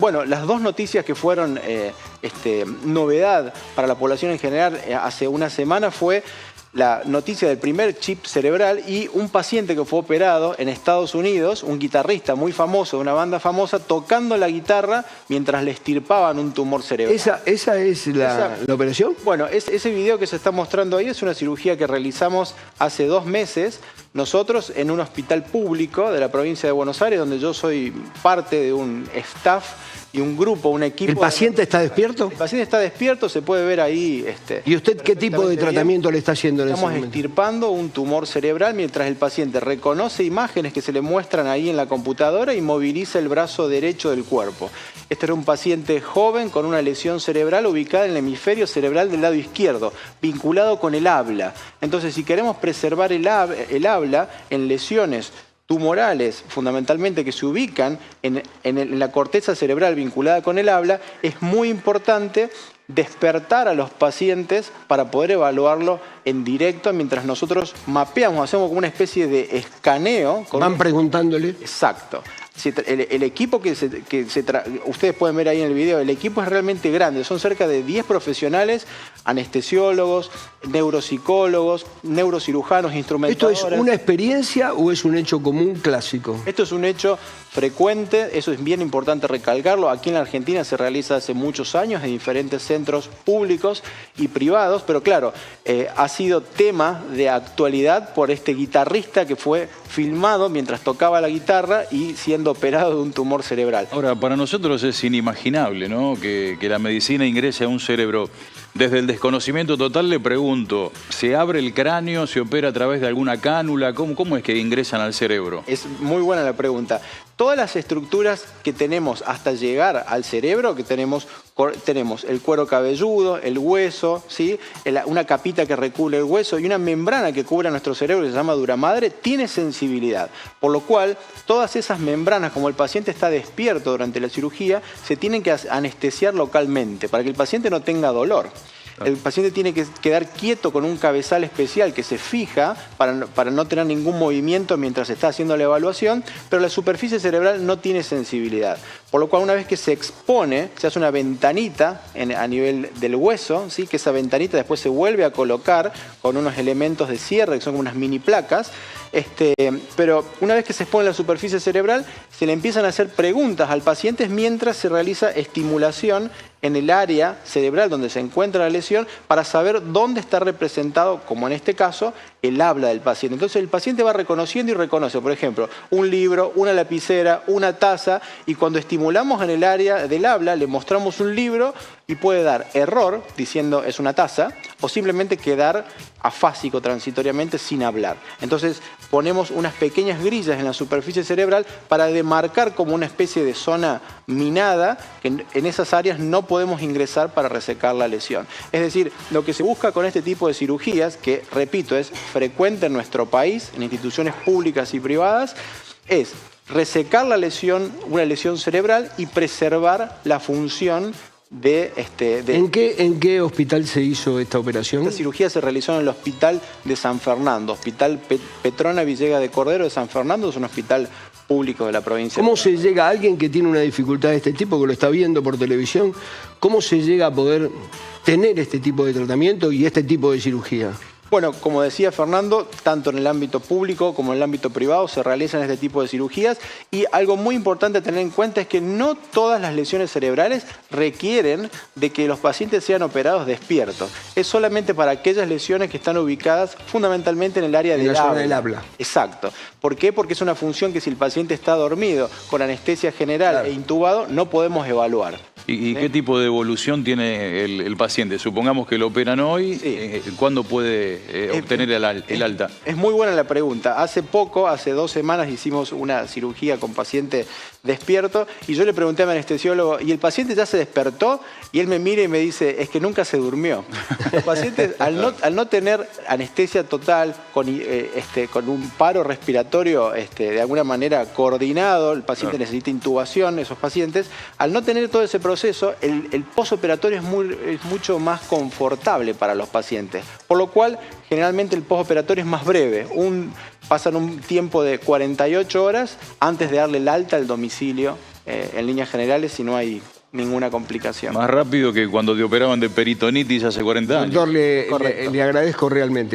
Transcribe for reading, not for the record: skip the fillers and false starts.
Bueno, las dos noticias que fueron novedad para la población en general hace una semana fue la noticia del primer chip cerebral y un paciente que fue operado en Estados Unidos, un guitarrista muy famoso de una banda famosa, tocando la guitarra mientras le extirpaban un tumor cerebral. ¿Esa es la operación? Bueno, ese video que se está mostrando ahí es una cirugía que realizamos hace 2 meses nosotros en un hospital público de la provincia de Buenos Aires, donde yo soy parte de un staff y un grupo, un equipo. ¿El paciente está despierto? El paciente está despierto, se puede ver ahí. ¿Y usted qué tipo de tratamiento le está haciendo en ese momento? Estamos extirpando un tumor cerebral mientras el paciente reconoce imágenes que se le muestran ahí en la computadora y moviliza el brazo derecho del cuerpo. Este era un paciente joven con una lesión cerebral ubicada en el hemisferio cerebral del lado izquierdo, vinculado con el habla. Entonces, si queremos preservar el habla en lesiones tumorales, fundamentalmente que se ubican en la corteza cerebral vinculada con el habla, es muy importante despertar a los pacientes para poder evaluarlo en directo mientras nosotros mapeamos, hacemos como una especie de escaneo. Van preguntándole. Exacto. El equipo ustedes pueden ver ahí en el video, el equipo es realmente grande, son cerca de 10 profesionales, anestesiólogos, neuropsicólogos, neurocirujanos, instrumentadoras. ¿Esto es una experiencia o es un hecho común clásico? Esto es un hecho frecuente, eso es bien importante recalcarlo. Aquí en la Argentina se realiza hace muchos años en diferentes centros públicos y privados, pero claro, ha sido tema de actualidad por este guitarrista que fue filmado mientras tocaba la guitarra y siendo operado de un tumor cerebral. Ahora, para nosotros es inimaginable, ¿no?, que la medicina ingrese a un cerebro. Desde el desconocimiento total le pregunto, ¿se abre el cráneo, se opera a través de alguna cánula? ¿Cómo es que ingresan al cerebro? Es muy buena la pregunta. Todas las estructuras que tenemos hasta llegar al cerebro, que tenemos el cuero cabelludo, el hueso, ¿sí? Una capita que recubre el hueso y una membrana que cubre nuestro cerebro que se llama duramadre, tiene sensibilidad. Por lo cual, todas esas membranas, como el paciente está despierto durante la cirugía, se tienen que anestesiar localmente para que el paciente no tenga dolor. El paciente tiene que quedar quieto con un cabezal especial que se fija para no tener ningún movimiento mientras se está haciendo la evaluación, pero la superficie cerebral no tiene sensibilidad. Por lo cual, una vez que se expone, se hace una ventanita a nivel del hueso, ¿sí? Que esa ventanita después se vuelve a colocar con unos elementos de cierre, que son como unas mini placas. Pero una vez que se expone la superficie cerebral, se le empiezan a hacer preguntas al paciente mientras se realiza estimulación en el área cerebral donde se encuentra la lesión para saber dónde está representado, como en este caso, el habla del paciente. Entonces el paciente va reconociendo y reconoce, por ejemplo, un libro, una lapicera, una taza, y cuando estimulamos en el área del habla le mostramos un libro y puede dar error diciendo es una taza o simplemente quedar afásico transitoriamente sin hablar. Entonces ponemos unas pequeñas grillas en la superficie cerebral para demarcar como una especie de zona minada que en esas áreas no podemos ingresar para resecar la lesión. Es decir, lo que se busca con este tipo de cirugías, que repito es frecuente en nuestro país, en instituciones públicas y privadas, es resecar la lesión, una lesión cerebral y preservar la función ¿En qué hospital se hizo esta operación? Esta cirugía se realizó en el Hospital de San Fernando, Hospital Petrona Villegas de Cordero de San Fernando, es un hospital público de la provincia. ¿Cómo se llega a alguien que tiene una dificultad de este tipo, que lo está viendo por televisión, cómo se llega a poder tener este tipo de tratamiento y este tipo de cirugía? Bueno, como decía Fernando, tanto en el ámbito público como en el ámbito privado se realizan este tipo de cirugías y algo muy importante a tener en cuenta es que no todas las lesiones cerebrales requieren de que los pacientes sean operados despiertos. Es solamente para aquellas lesiones que están ubicadas fundamentalmente en el área del zona del habla. Exacto. ¿Por qué? Porque es una función que si el paciente está dormido con anestesia general e intubado no podemos evaluar. ¿Y qué tipo de evolución tiene el paciente? Supongamos que lo operan hoy, sí. ¿Cuándo puede obtener el alta? Es muy buena la pregunta. Hace 2 semanas hicimos una cirugía con paciente despierto y yo le pregunté a mi anestesiólogo, ¿y el paciente ya se despertó? Y él me mira y me dice, es que nunca se durmió. Los pacientes, al no tener anestesia total, con un paro respiratorio de alguna manera coordinado, el paciente necesita intubación, esos pacientes, al no tener todo ese proceso, el postoperatorio es mucho más confortable para los pacientes. Por lo cual, generalmente el postoperatorio es más breve. Pasan un tiempo de 48 horas antes de darle el alta al domicilio en líneas generales si no hay ninguna complicación. Más rápido que cuando te operaban de peritonitis hace 40 años. Doctor, le agradezco realmente.